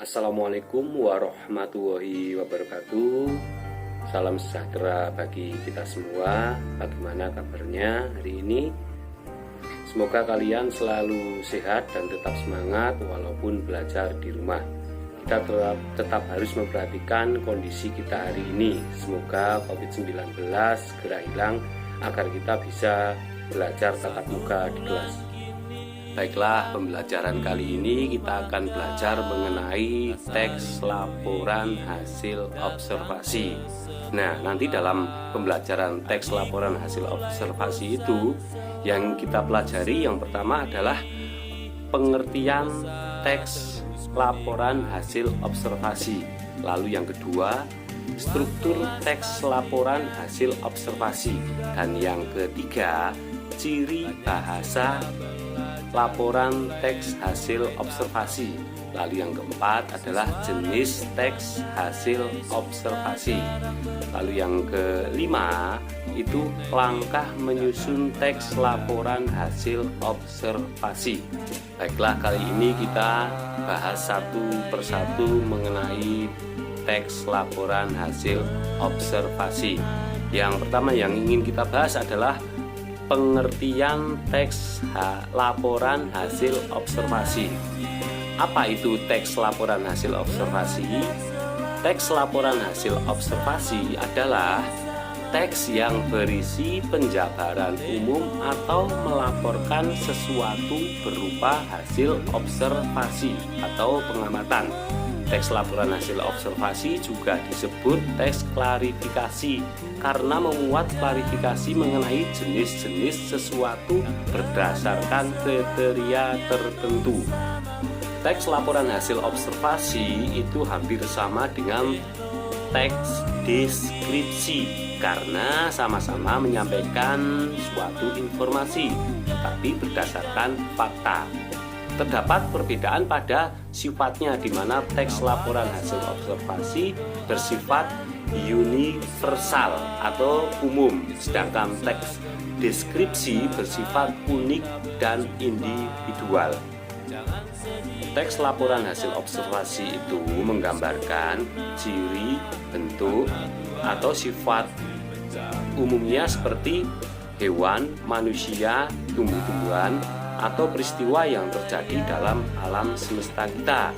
Assalamualaikum warahmatullahi wabarakatuh. Salam sejahtera bagi kita semua. Bagaimana kabarnya hari ini? Semoga kalian selalu sehat dan tetap semangat walaupun belajar di rumah. Kita tetap harus memperhatikan kondisi kita hari ini. Semoga COVID-19 segera hilang agar kita bisa belajar tatap muka di kelas. Baiklah, pembelajaran kali ini kita akan belajar mengenai teks laporan hasil observasi. Nah, nanti dalam pembelajaran teks laporan hasil observasi itu yang kita pelajari yang pertama adalah pengertian teks laporan hasil observasi. Lalu yang kedua, struktur teks laporan hasil observasi. Dan yang ketiga, ciri bahasa laporan teks hasil observasi. Lalu yang keempat adalah jenis teks hasil observasi. Lalu yang kelima itu langkah menyusun teks laporan hasil observasi. Baiklah, kali ini kita bahas satu persatu mengenai teks laporan hasil observasi. Yang pertama yang ingin kita bahas adalah pengertian teks laporan hasil observasi. Apa itu teks laporan hasil observasi? Teks laporan hasil observasi adalah teks yang berisi penjabaran umum atau melaporkan sesuatu berupa hasil observasi atau pengamatan. Teks laporan hasil observasi juga disebut teks klarifikasi karena memuat klarifikasi mengenai jenis-jenis sesuatu berdasarkan kriteria tertentu. Teks laporan hasil observasi itu hampir sama dengan teks deskripsi karena sama-sama menyampaikan suatu informasi tetapi berdasarkan fakta. Terdapat perbedaan pada sifatnya di mana teks laporan hasil observasi bersifat universal atau umum, sedangkan teks deskripsi bersifat unik dan individual. Teks laporan hasil observasi itu menggambarkan ciri, bentuk, atau sifat umumnya seperti hewan, manusia, tumbuh-tumbuhan, atau peristiwa yang terjadi dalam alam semesta kita.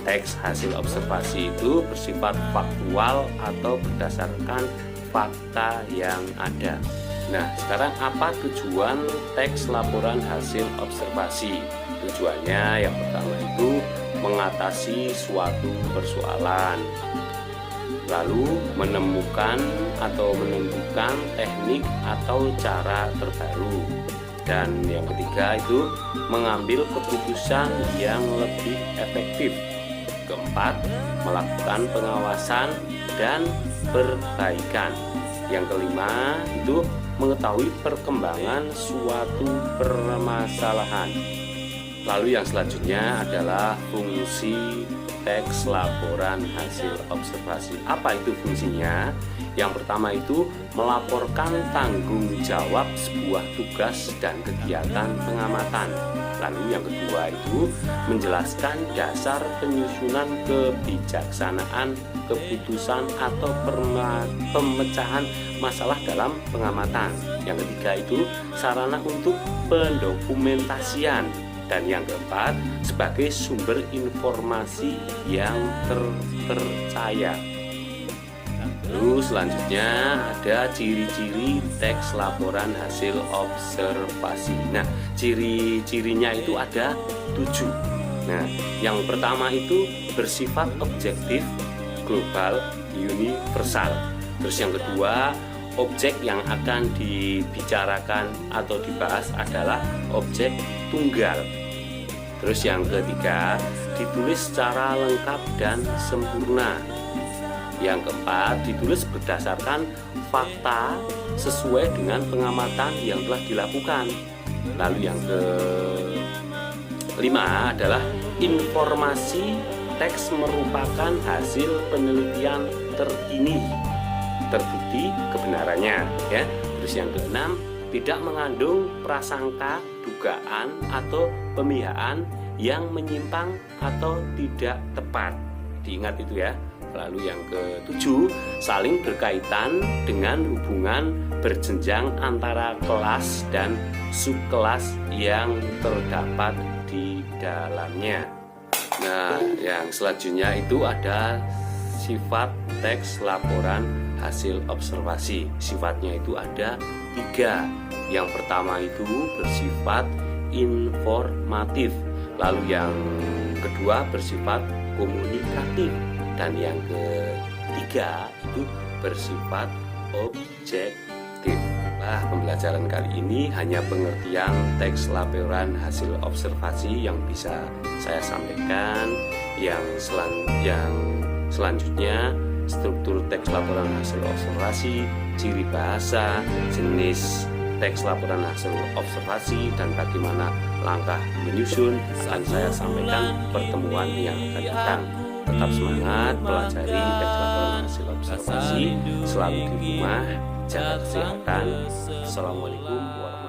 Teks hasil observasi itu bersifat faktual atau berdasarkan fakta yang ada. Nah, sekarang apa tujuan teks laporan hasil observasi? Tujuannya yang pertama itu mengatasi suatu persoalan, lalu menemukan atau menentukan teknik atau cara terbaru. Dan yang ketiga itu mengambil keputusan yang lebih efektif. Keempat, melakukan pengawasan dan perbaikan. Yang kelima itu mengetahui perkembangan suatu permasalahan. Lalu yang selanjutnya adalah fungsi teks laporan hasil observasi. Apa itu fungsinya? Yang pertama itu melaporkan tanggung jawab sebuah tugas dan kegiatan pengamatan. Lalu yang kedua itu menjelaskan dasar penyusunan kebijaksanaan, keputusan atau pemecahan masalah dalam pengamatan. Yang ketiga itu sarana untuk pendokumentasian. Dan yang keempat, sebagai sumber informasi yang terpercaya. Lalu selanjutnya ada ciri-ciri teks laporan hasil observasi. Nah, ciri-cirinya itu ada 7. Nah, yang pertama itu bersifat objektif, global, universal. Terus yang kedua, objek yang akan dibicarakan atau dibahas adalah objek tunggal. Terus yang ketiga, ditulis secara lengkap dan sempurna. Yang keempat, ditulis berdasarkan fakta sesuai dengan pengamatan yang telah dilakukan. Lalu yang kelima adalah informasi teks merupakan hasil penelitian terkini, terbukti kebenarannya, ya. Terus yang keenam, tidak mengandung prasangka, dugaan, atau pemihaan yang menyimpang atau tidak tepat. diingat itu ya. Lalu yang ketujuh, saling berkaitan dengan hubungan berjenjang antara kelas dan subkelas yang terdapat di dalamnya. Nah, yang selanjutnya itu ada sifat teks laporan hasil observasi. Sifatnya itu ada 3. Yang pertama itu bersifat informatif, lalu yang kedua bersifat komunikatif, dan yang ketiga itu bersifat objektif. Nah, pembelajaran kali ini hanya pengertian teks laporan hasil observasi yang bisa saya sampaikan. Yang selanjutnya struktur teks laporan hasil observasi, ciri bahasa, jenis teks laporan hasil observasi, dan bagaimana langkah menyusun akan saya sampaikan pertemuan yang akan datang. Tetap semangat pelajari teks laporan hasil observasi, selalu di rumah, jaga kesehatan. Assalamualaikum warahmatullahi wabarakatuh.